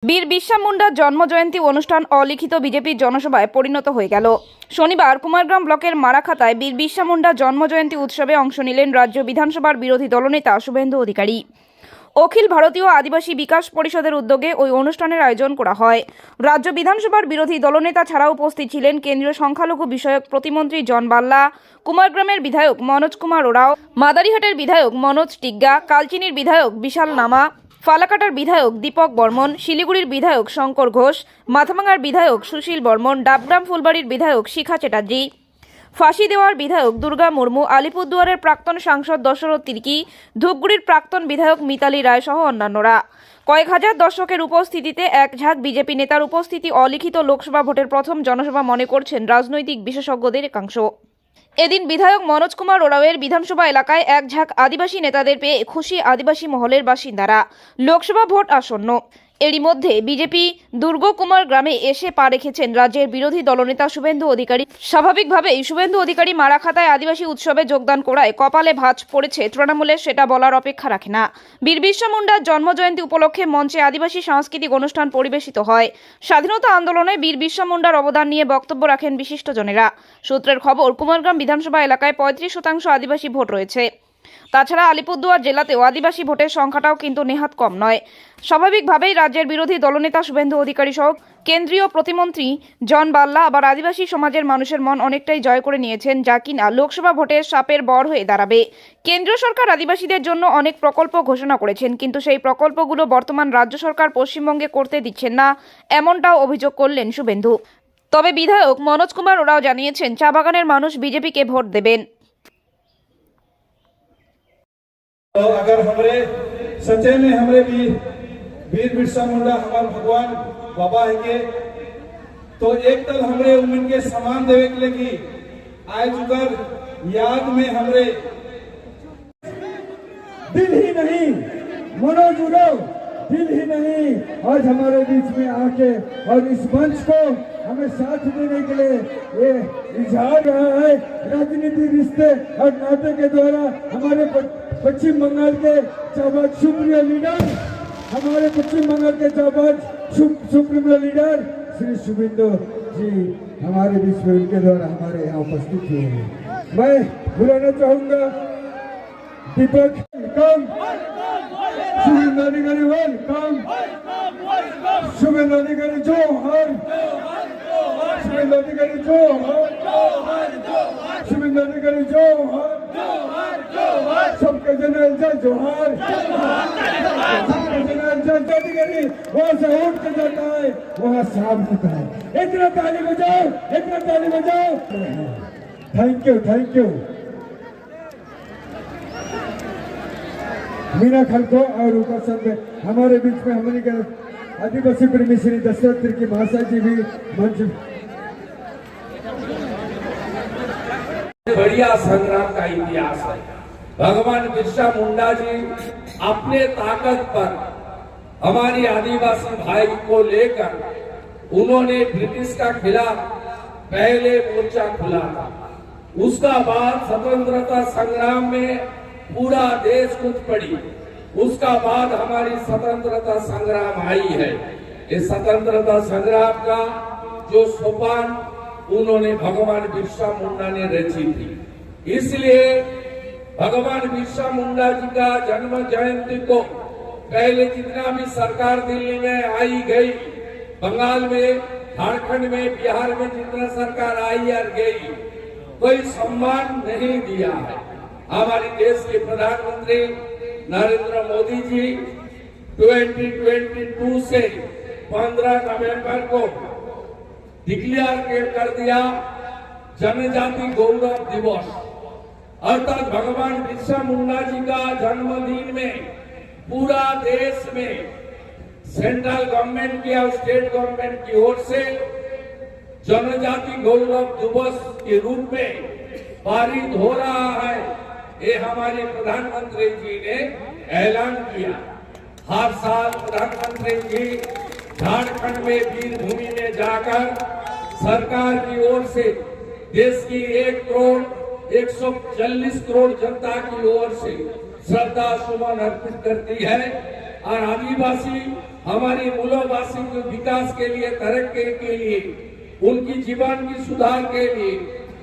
বীর বিরসা মুন্ডার জন্মজয়ন্তী অনুষ্ঠান অলিখিত বিজেপির জনসভায় পরিণত হয়ে গেল। শনিবার কুমারগ্রাম ব্লকের মারাখাতায় বীর বিরসা মুন্ডার জন্মজয়ন্তী উৎসবে অংশ নিলেন রাজ্য বিধানসভার বিরোধী দলনেতা শুভেন্দু অধিকারী। অখিল ভারতীয় আদিবাসী বিকাশ পরিষদের উদ্যোগে ওই অনুষ্ঠানের আয়োজন করা হয়। রাজ্য বিধানসভার বিরোধী দলনেতা ছাড়াও উপস্থিত ছিলেন কেন্দ্রীয় সংখ্যালঘু বিষয়ক প্রতিমন্ত্রী জন বাল্লা, কুমারগ্রামের বিধায়ক মনোজ কুমার ওরাও, মাদারিহাটের বিধায়ক মনোজ টিগ্গা, কালচিনির বিধায়ক বিশাল নামা, ফালাকাটার বিধায়ক দীপক বর্মন, শিলিগুড়ির বিধায়ক শঙ্কর ঘোষ, মাথাভাঙার বিধায়ক সুশীল বর্মন, ডাবগ্রাম ফুলবাড়ির বিধায়ক শিখা চ্যাটার্জি, ফাঁসি দেওয়ার বিধায়ক দুর্গা মুর্মু, আলিপুরদুয়ারের প্রাক্তন সাংসদ দশরথ তির্কি, ধূপগুড়ির প্রাক্তন বিধায়ক মিতালি রায় সহ অন্যান্যরা। কয়েক হাজার দর্শকের উপস্থিতিতে এক ঝাঁক বিজেপি নেতার উপস্থিতি অলিখিত লোকসভা ভোটের প্রথম জনসভা মনে করছেন রাজনৈতিক বিশেষজ্ঞদের একাংশ। এদিন বিধায়ক মনোজ কুমার ওরাওয়ের বিধানসভা এলাকায় এক ঝাঁক আদিবাসী নেতাদের পেয়ে খুশি আদিবাসী মহলের বাসিন্দারা। লোকসভা ভোট আসন্ন, এরই মধ্যে বিজেপি দুর্গকুমার গ্রামে এসে পা রেখেছেন রাজ্যের বিরোধী দলনেতা শুভেন্দু অধিকারী। স্বাভাবিকভাবেই শুভেন্দু অধিকারী মারাখাতায় আদিবাসী উৎসবে যোগদান করায় কপালে ভাঁজ পড়েছে তৃণমূলের, সেটা বলার অপেক্ষা রাখে না। বীর বিরসা মুন্ডার জন্মজয়ন্তী উপলক্ষে মঞ্চে আদিবাসী সাংস্কৃতিক অনুষ্ঠান পরিবেশিত হয়। স্বাধীনতা আন্দোলনে বীর বিরসা মুন্ডার অবদান নিয়ে বক্তব্য রাখেন বিশিষ্টজনেরা। সূত্রের খবর, কুমারগ্রাম বিধানসভা এলাকায় 35% আদিবাসী ভোট রয়েছে। তাছাড়া আলিপুরদুয়ার জেলাতেও আদিবাসী ভোটের সংখ্যাটাও কিন্তু নেহাত কম নয়। স্বাভাবিকভাবেই রাজ্যের বিরোধী দলনেতা শুভেন্দু অধিকারী সহ কেন্দ্রীয় প্রতিমন্ত্রী জন বাল্লা আবার আদিবাসী সমাজের মানুষের মন অনেকটাই জয় করে নিয়েছেন, যা কিনা লোকসভা ভোটের সাপের বর হয়ে দাঁড়াবে। কেন্দ্রীয় সরকার আদিবাসীদের জন্য অনেক প্রকল্প ঘোষণা করেছেন, কিন্তু সেই প্রকল্পগুলো বর্তমান রাজ্য সরকার পশ্চিমবঙ্গে করতে দিচ্ছেন না, এমনটাও অভিযোগ করলেন শুভেন্দু। তবে বিধায়ক মনোজ কুমার ওরাও জানিয়েছেন, চা বাগানের মানুষ বিজেপিকে ভোট দেবেন। तो अगर हमरे सच्चे में हमरे भी वीर बिरसा मुंडा हमार भगवान बाबा है के तो एक तल हमरे उमन के समान देवे के लगी आज उधर याद में हमरे दिल ही नहीं मनोज उराव दिल ही नहीं आज हमारे बीच में आके और इस मंच को हमें साथ देने के लिए ये इजहार रहा है। राजनीति रिश्ते और नाते के द्वारा हमारे पश्चिम बंगाल के जाबाज सुप्रीम लीडर, हमारे पश्चिम बंगाल के जाबाज सुप्रीम लीडर श्री शुभेंदु जी हमारे बीच में उनके द्वारा हमारे यहाँ उपस्थित हुए हैं। मैं बुलाना चाहूंगा दीपक कम, शुभेंदु अधिकारी वेलकम, शुभेंदु अधिकारी जोहर, शुभेंदु अधिकारी जोहर, शुभेंदु अधिकारी जोहर, सबके जनरल जय जोहर, सबके जनरल जय अधिकारी वहाँ से उठ के जाता है, वहाँ साफ होता है। इतना ताली बजाओ, इतना ताली बजाओ। Thank you, thank you. Meena खलको और उपस्थित में हमारे बीच में हमारे के आदिवासी प्रेमी श्री दशरथ तिर्की महाशय जी भी मंच। बढ़िया संग्राम का इतिहास है। भगवान बिरसा मुंडा जी अपने ताकत पर हमारी आदिवासी भाई को लेकर उन्होंने ब्रिटिश का खिलाफ पहले मोर्चा खुला था। उसका बाद स्वतंत्रता संग्राम में पूरा देश कूद पड़ी। उसका बाद हमारी स्वतंत्रता संग्राम आई है। इस स्वतंत्रता संग्राम का जो सोपान उन्होंने भगवान बिरसा मुंडा ने रची थी। इसलिए भगवान बिरसा मुंडा जी का जन्म जयंती को पहले जितना भी सरकार दिल्ली में आई गई, बंगाल में, झारखंड में, बिहार में जितना सरकार आई और गई, कोई सम्मान नहीं दिया है। हमारे देश के प्रधानमंत्री नरेंद्र मोदी जी 2022 से 15 नवंबर को डिक्लेयर कर दिया जनजाति गौरव दिवस, अर्थात भगवान बिरसा मुंडा जी का जन्मदिन में पूरा देश में सेंट्रल गवर्नमेंट की और स्टेट गवर्नमेंट की ओर से जनजाति गौरव दिवस के रूप में पारित हो रहा है। ये हमारे प्रधानमंत्री जी ने ऐलान किया। हर साल प्रधानमंत्री जी झारखंड में वीर भूमि में जाकर सरकार की ओर से देश की 140 करोड़ जनता की ओर से श्रद्धा सुमन अर्पित करती है। और आदिवासी हमारे मूलवासी के विकास के लिए, तरक्की के लिए, उनकी जीवन की सुधार के लिए,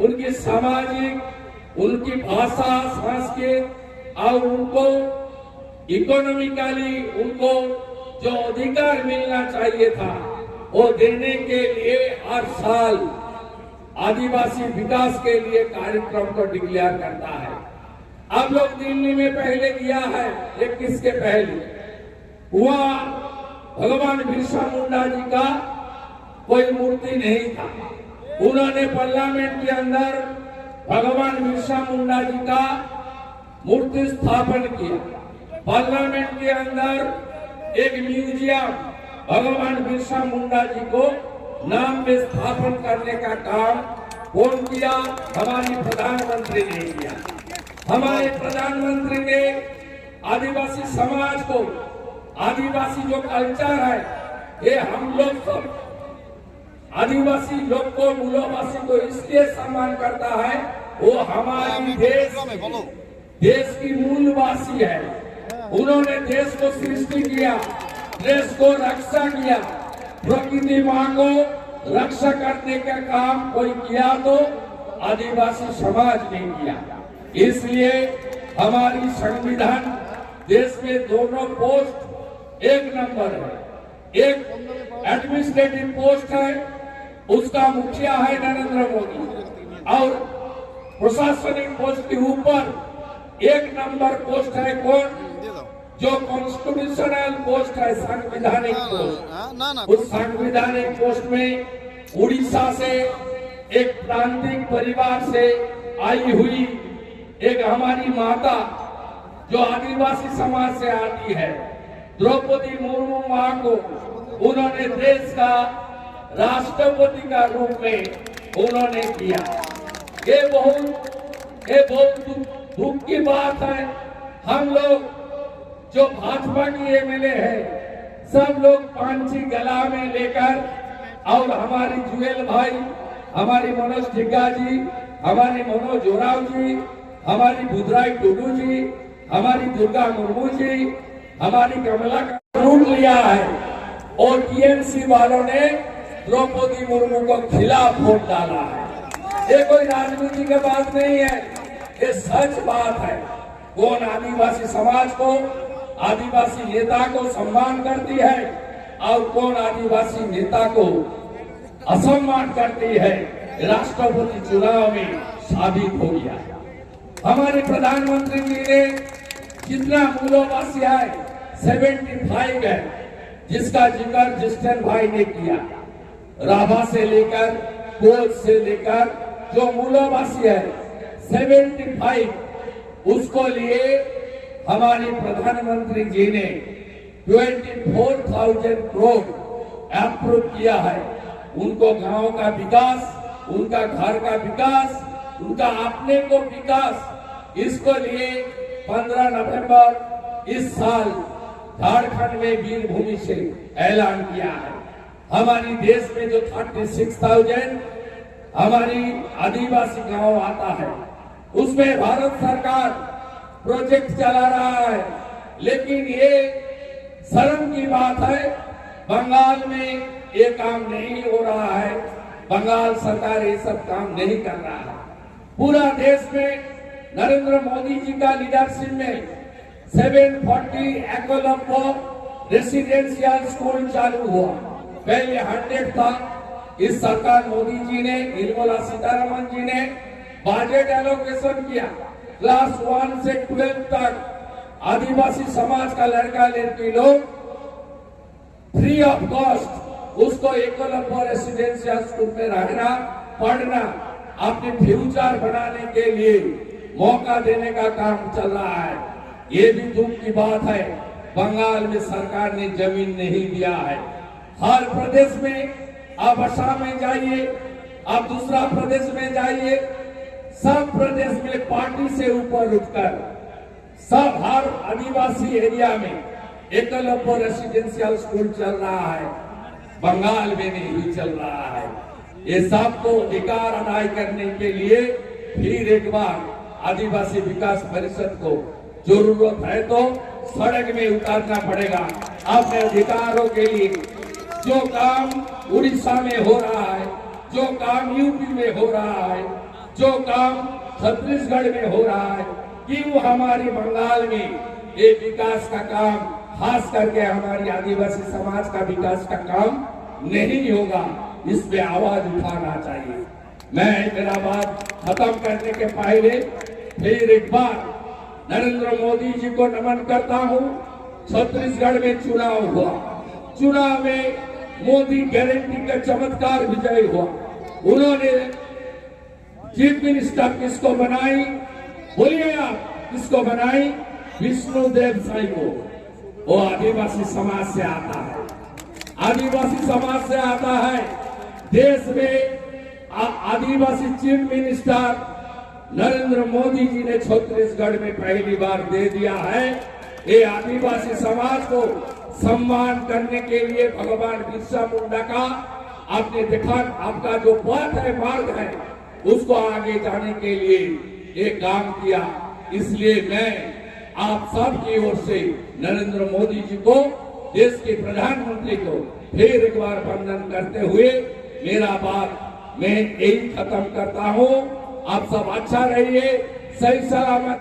उनकी सामाजिक, उनकी भाषा, संस्कृत और उनको इकोनॉमिकली उनको जो अधिकार मिलना चाहिए था वो देने के लिए हर साल आदिवासी विकास के लिए कार्यक्रम को डिक्लेयर करता है। आप लोग दिल्ली में पहले किया है, 21 के पहले वहां भगवान बिरसा मुंडा जी का कोई मूर्ति नहीं था। उन्होंने पार्लियामेंट के अंदर भगवान बिरसा मुंडा जी का मूर्ति स्थापन किया। पार्लियामेंट के अंदर एक म्यूजियम भगवान बिरसा मुंडा जी को नाम में स्थापन करने का काम कौन किया? हमारी प्रधानमंत्री ने किया। हमारे प्रधानमंत्री ने आदिवासी समाज को, आदिवासी जो कल्चर है, ये हम लोग सब आदिवासी लोग को, मूलवासी को इसलिए सम्मान करता है, वो हमारी देश की मूलवासी है। उन्होंने देश को सृष्टि किया, देश को रक्षा किया, प्रकृति मां को रक्षा करने का काम कोई किया तो आदिवासी समाज ने किया। इसलिए हमारी संविधान देश में दोनों पोस्ट एक नंबर है। एक एडमिनिस्ट्रेटिव पोस्ट है, उसका मुखिया है नरेंद्र मोदी, और प्रशासनिक पोस्ट के ऊपर एक नंबर पोस्ट है कौन? जो कॉन्स्टिट्यूशनल पोस्ट है, संवैधानिक पोस्ट। उस संवैधानिक पोस्ट में उड़ीसा से एक प्रांतिक परिवार से आई हुई एक हमारी माता जो आदिवासी समाज से आती है, द्रौपदी मुर्मू मां को उन्होंने देश का राष्ट्रपति का रूप में उन्होंने किया। ये बहुत दुख की बात है। हम लोग जो भाजपा की एमएलए है, सब लोग पांची गला में लेकर, और हमारी जुएल भाई, हमारी मनोज जिग्गा जी, हमारी मनोज जोराव जी, हमारी बुधराई टुडू जी, हमारी दुर्गा मुर्मू जी, हमारी कमला का रूट लिया है, और टीएमसी वालों ने द्रौपदी मुर्मू को खिलाफ वोट डाला है। ये कोई राजनीति की बात नहीं है, ये सच बात है। कौन आदिवासी समाज को, आदिवासी नेता को सम्मान करती है और कौन आदिवासी नेता को असम्मान करती है, राष्ट्रपति चुनाव में साबित हो गया। हमारे प्रधानमंत्री जी ने जितना मूलवासी है 75 है, जिसका जिक्र जिस्टन भाई ने किया। राभा से लेकर, कोच से लेकर जो मूलवासी है 75, उसको लिए हमारे प्रधानमंत्री जी ने 24,000 करोड़ अप्रूव किया है। उनको गांव का विकास, उनका घर का विकास, उनका अपने को विकास, इसको लिए 15 नवंबर इस साल झारखंड में वीर भूमि से ऐलान किया है। हमारी देश में जो 36,000 हमारी आदिवासी गांव आता है, उसमें भारत सरकार प्रोजेक्ट चला रहा है, लेकिन ये शर्म की बात है, बंगाल में ये काम नहीं हो रहा है। बंगाल सरकार ये सब काम नहीं कर रहा है। पूरा देश में नरेंद्र मोदी जी का लीडरशिप में 740 एकलव्य रेसिडेंशियल स्कूल चालू हुआ। पहले 100 था। इस सरकार मोदी जी ने, निर्मला सीतारमण जी ने बजट एलोकेशन किया। क्लास 1 से 12 तक आदिवासी समाज का लड़का लड़की लोग फ्री ऑफ कॉस्ट उसको एकलव्य रेसिडेंशियल स्कूल में रहना, पढ़ना, अपने फ्यूचर बनाने के लिए मौका देने का काम चल रहा है। ये भी दुख की बात है, बंगाल में सरकार ने जमीन नहीं दिया है। हर प्रदेश में, आप असम में जाइए, आप दूसरा प्रदेश में जाइए, सब प्रदेश में पार्टी से ऊपर उठकर सब हर आदिवासी एरिया में एकलव्य रेसिडेंशियल स्कूल चल रहा है। बंगाल में नहीं चल रहा है। ये सबको अधिकार अदा करने के लिए फिर एक बार आदिवासी विकास परिषद को जरूरत है तो सड़क में उतारना पड़ेगा अपने अधिकारों के लिए। जो काम उड़ीसा में हो रहा है, जो काम यूपी में हो रहा है, जो काम छत्तीसगढ़ में हो रहा है, क्यों हमारी बंगाल में ये विकास का काम, खास करके हमारी आदिवासी समाज का विकास का काम नहीं होगा? इस पे आवाज उठाना चाहिए। मैं मेरा बात खत्म करने के पहले फिर एक बार नरेंद्र मोदी जी को नमन करता हूँ। छत्तीसगढ़ में चुनाव हुआ, चुनाव में मोदी गारंटी का चमत्कार विजय हुआ। उन्होंने चीफ मिनिस्टर किसको बनाई? बोलिए आप, किसको बनाई? विष्णुदेव साई को। वो आदिवासी समाज से आता है, आदिवासी समाज से आता है। देश में आदिवासी चीफ मिनिस्टर नरेंद्र मोदी जी ने छत्तीसगढ़ में पहली बार दे दिया है। ये आदिवासी समाज को सम्मान करने के लिए भगवान बिरसा मुंडा का आपने देखा, आपका जो पथ है, मार्ग है, उसको आगे जाने के लिए ये काम किया। इसलिए मैं आप सब की ओर से नरेंद्र मोदी जी को, देश के प्रधानमंत्री को फिर एक बार वंदन करते हुए मेरा बात मैं यही खत्म करता हूँ। आप सब अच्छा रहिए, सही सलामत।